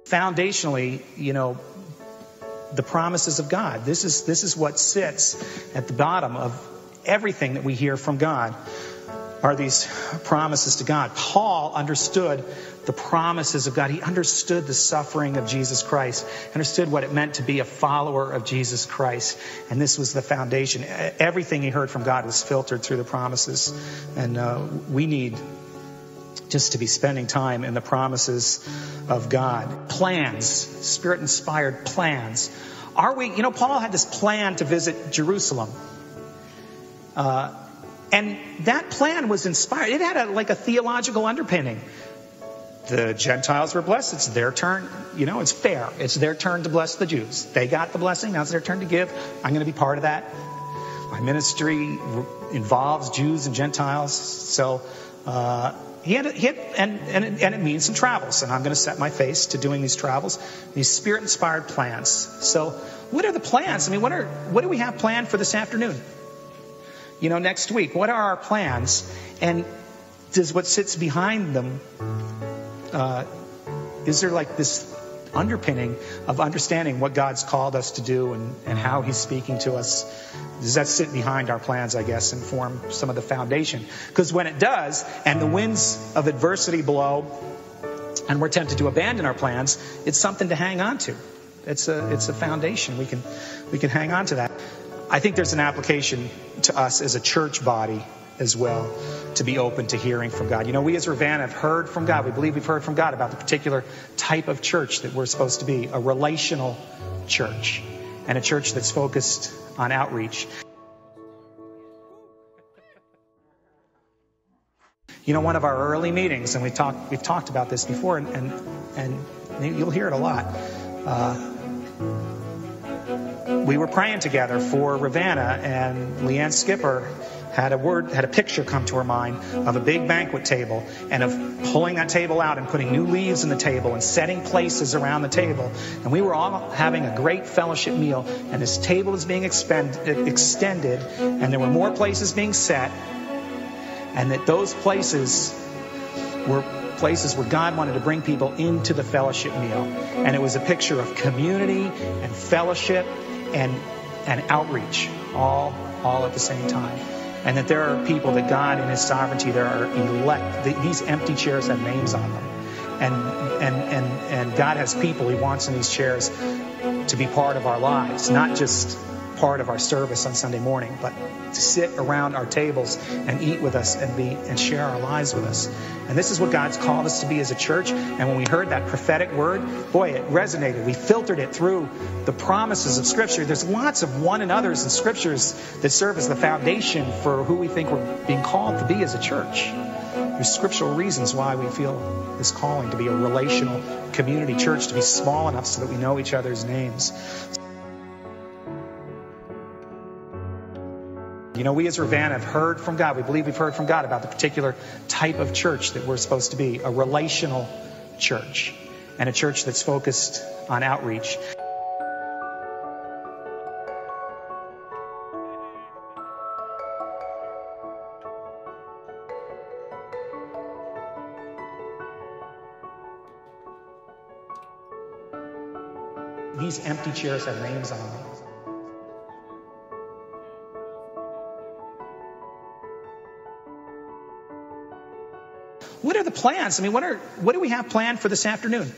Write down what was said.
foundationally, the promises of God. This is what sits at the bottom of everything that we hear from God, are these promises to God. Paul understood the promises of God. He understood the suffering of Jesus Christ, understood what it meant to be a follower of Jesus Christ. And this was the foundation. Everything he heard from God was filtered through the promises. And we need just to be spending time in the promises of God. Plans, Spirit-inspired plans. Paul had this plan to visit Jerusalem. And that plan was inspired. It had a theological underpinning. The Gentiles were blessed. It's their turn. It's fair. It's their turn to bless the Jews. They got the blessing. Now it's their turn to give. I'm going to be part of that. My ministry involves Jews and Gentiles. So, it means some travels. And I'm going to set my face to doing these travels, these Spirit-inspired plans. So what are the plans? What do we have planned for this afternoon? Next week, what are our plans? And does what sits behind them, is there this underpinning of understanding what God's called us to do and how he's speaking to us? Does that sit behind our plans, I guess, and form some of the foundation? Because when it does, and the winds of adversity blow, and we're tempted to abandon our plans, it's something to hang on to. It's a foundation. We can hang on to that. I think there's an application to us as a church body as well, to be open to hearing from God. We as Ravenna have heard from God. We believe we've heard from God about the particular type of church that we're supposed to be, a relational church, and a church that's focused on outreach. One of our early meetings, and we've talked about this before, and you'll hear it a lot. We were praying together for Ravenna, and Leanne Skipper had a picture come to her mind of a big banquet table, and of pulling that table out and putting new leaves in the table and setting places around the table. And we were all having a great fellowship meal, and this table is being extended, and there were more places being set, and that those places were places where God wanted to bring people into the fellowship meal. And it was a picture of community and fellowship and outreach all at the same time. And that there are people that God in his sovereignty, there are elect. These empty chairs have names on them. And God has people he wants in these chairs to be part of our lives, not just part of our service on Sunday morning, but to sit around our tables and eat with us and share our lives with us. And this is what God's called us to be as a church. And when we heard that prophetic word, boy, it resonated. We filtered it through the promises of Scripture. There's lots of one another's in Scriptures that serve as the foundation for who we think we're being called to be as a church. There's scriptural reasons why we feel this calling to be a relational community church, to be small enough so that we know each other's names. We as Ravenna have heard from God. We believe we've heard from God about the particular type of church that we're supposed to be, a relational church, and a church that's focused on outreach. These empty chairs have names on them. What are the plans? What do we have planned for this afternoon?